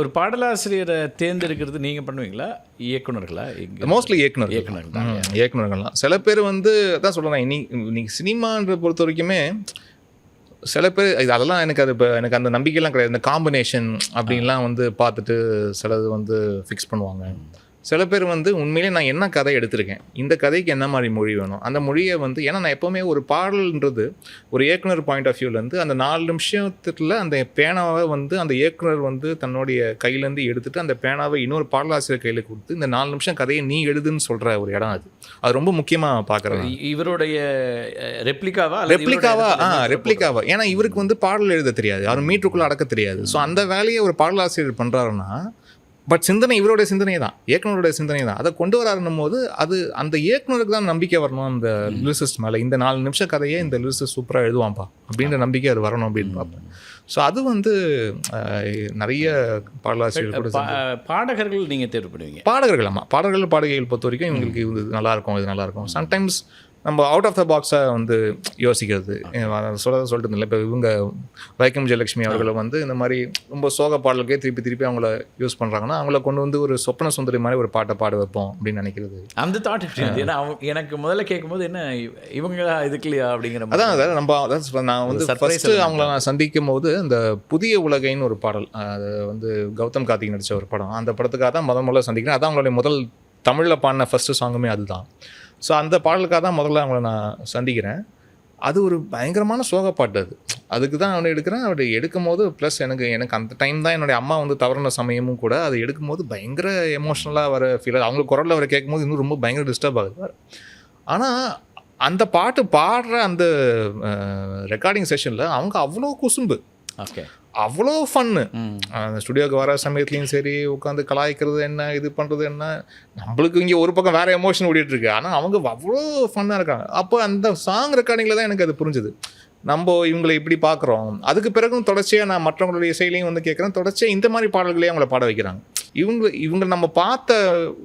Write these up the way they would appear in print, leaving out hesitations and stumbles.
ஒரு பாடலாசிரியரை தேர்ந்தெடுக்கிறது நீங்க பண்ணுவீங்களா? இயக்குனர்களா? மோஸ்ட்லி இயக்குனர் தான். இயக்குனர்கள்லாம் சில பேர் வந்து அதான் சொல்கிறேன், இன்னைக்கு சினிமான்ற பொறுத்த வரைக்குமே சில பேர் அதெல்லாம் எனக்கு அது இப்போ எனக்கு அந்த நம்பிக்கைலாம் கிடையாது. இந்த காம்பினேஷன் அப்படின்லாம் வந்து பார்த்துட்டு சிலது வந்து ஃபிக்ஸ் பண்ணுவாங்க. சில பேர் வந்து உண்மையிலே நான் என்ன கதை எடுத்திருக்கேன், இந்த கதைக்கு என்ன மாதிரி மொழி வேணும், அந்த மொழியை வந்து ஏன்னா நான் எப்போவுமே ஒரு பாடல்ன்றது ஒரு இயக்குனர் பாயிண்ட் ஆஃப் வியூலேருந்து அந்த 4 நிமிஷத்தில் அந்த பேனாவை வந்து அந்த இயக்குனர் வந்து தன்னுடைய கையிலேருந்து எடுத்துகிட்டு அந்த பேனாவை இன்னொரு பாடலாசிரியர் கையில் கொடுத்து இந்த 4 நிமிஷம் கதையை நீ எழுதுன்னு சொல்கிற ஒரு இடம் அது. அது ரொம்ப முக்கியமாக பார்க்குறேன். இவருடைய ரெப்ளிகாவா ஏன்னா இவருக்கு வந்து பாடல் எழுத தெரியாது, அவர் மீட்டருக்குள்ளே அடக்க தெரியாது. ஸோ அந்த வேலையை ஒரு பாடலாசிரியர் பண்ணுறாருன்னா பட் சிந்தனை இவருடைய சிந்தனை தான், இயக்குனருடைய சிந்தனை தான். அதை கொண்டு வராருன்னும் போது அது அந்த இயக்குனருக்கு தான் நம்பிக்கை வரணும் அந்த லிரிசிஸ்ட் மேலே. இந்த 4 நிமிஷம் கதையே இந்த லிரிசிஸ்ட் சூப்பராக எழுதுவான்ப்பா அப்படின்ற நம்பிக்கை அது வரணும் அப்படின்னு பார்ப்பேன். ஸோ அது வந்து நிறைய பாடலாசிரியர் கூட பாடகர்கள் நீங்கள் தேர்வு பண்ணுவீங்க. பாடகர்கள் ஆமாம், பாடகர்கள் பொறுத்த வரைக்கும் இவங்களுக்கு இது நல்லாயிருக்கும், இது நல்லாயிருக்கும். சம்டைம்ஸ் நம்ம அவுட் ஆஃப் த பாக்ஸை வந்து யோசிக்கிறது சொல்லிட்டு இருந்தில்ல. இப்போ இவங்க வைக்கம் ஜெயலட்சுமி அவர்களை வந்து இந்த மாதிரி ரொம்ப சோக பாடலுக்கே திருப்பி அவங்கள யூஸ் பண்ணுறாங்கன்னா அவங்கள கொண்டு வந்து ஒரு சொப்பன சுந்தரி மாதிரி ஒரு பாட்டை பாட வைப்போம் அப்படின்னு நினைக்கிறது. அந்த தாட் ஏன்னா எனக்கு முதல்ல கேட்கும்போது என்ன இவங்க இதுக்கு இல்லையா அப்படிங்கிற அதான் நம்ம நான் வந்து ஃபர்ஸ்ட்டு அவங்கள நான் சந்திக்கும் போது இந்த புதிய உலகைன்னு ஒரு பாடல், அது வந்து கௌதம் கார்த்திக் நடித்த ஒரு படம், அந்த படத்துக்காக தான் முதல்ல சந்திக்கிறேன். அதான் அவங்களுடைய முதல் தமிழில் பாடின ஃபஸ்ட்டு சாங்குமே அதுதான். ஸோ அந்த பாடலுக்காக தான் முதல்ல அவங்கள நான் சந்திக்கிறேன். அது ஒரு பயங்கரமான சோகப்பாட்டு. அதுக்கு தான் அவனை எடுக்கிறேன். அப்படி எடுக்கும் போது ப்ளஸ் எனக்கு அந்த டைம் தான் என்னுடைய அம்மா வந்து தவறின சமயமும் கூட. அதை எடுக்கும்போது பயங்கர எமோஷ்னலாக வர ஃபீல். அவங்க குரலில் வர கேட்கும்போது இன்னும் ரொம்ப பயங்கர டிஸ்டர்ப் ஆகுது. ஆனால் அந்த பாட்டு பாடுற அந்த ரெக்கார்டிங் செஷனில் அவங்க அவ்வளோ குசும்பு, ஓகே, அவ்வளோ ஃபன்னு. அந்த ஸ்டுடியோக்கு வர சமயத்துலையும் சரி உட்காந்து கலாய்க்கிறது என்ன, இது பண்ணுறது என்ன, நம்மளுக்கு இங்கே ஒரு பக்கம் வேறு எமோஷன் ஓடிட்டுருக்கு. ஆனால் அவங்க அவ்வளோ ஃபன்னாக இருக்காங்க. அப்போ அந்த சாங் ரெக்கார்டிங்கில் தான் எனக்கு அது புரிஞ்சுது, நம்ம இவங்களை இப்படி பார்க்குறோம். அதுக்கு பிறகும் தொடர்ச்சியாக நான் மற்றவங்களுடைய இசையிலையும் வந்து கேட்குறேன், தொடர்ச்சியாக இந்த மாதிரி பாடல்களையும் அவங்கள பாட வைக்கிறாங்க. இவங்க நம்ம பார்த்த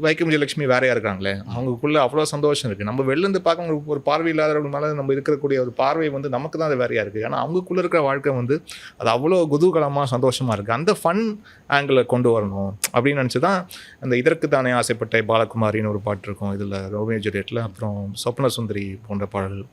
வைக்கம் ஜெயலட்சுமி வேறையாக இருக்காங்களே, அவங்களுக்குள்ளே அவ்வளோ சந்தோஷம் இருக்குது. நம்ம வெளிலேருந்து பார்க்க ஒரு பார்வை இல்லாதவங்க மேலே நம்ம இருக்கக்கூடிய ஒரு பார்வை வந்து நமக்கு தான் அது வேறையாக இருக்குது. ஆனால் அவங்களுக்குள்ளே இருக்கிற வாழ்க்கை வந்து அது அவ்வளோ குதூகலமாக சந்தோஷமாக இருக்குது. அந்த ஃபன் ஆங்கிளை கொண்டு வரணும் அப்படின்னு நினச்சி தான் அந்த இதற்கு தானே ஆசைப்பட்ட பாலகுமாரின்னு ஒரு பாட்டு இருக்கும் இதில், ரோமியோ ஜூலியட்டில், அப்புறம் சொப்ன சுந்தரி போன்ற பாடல்கள்.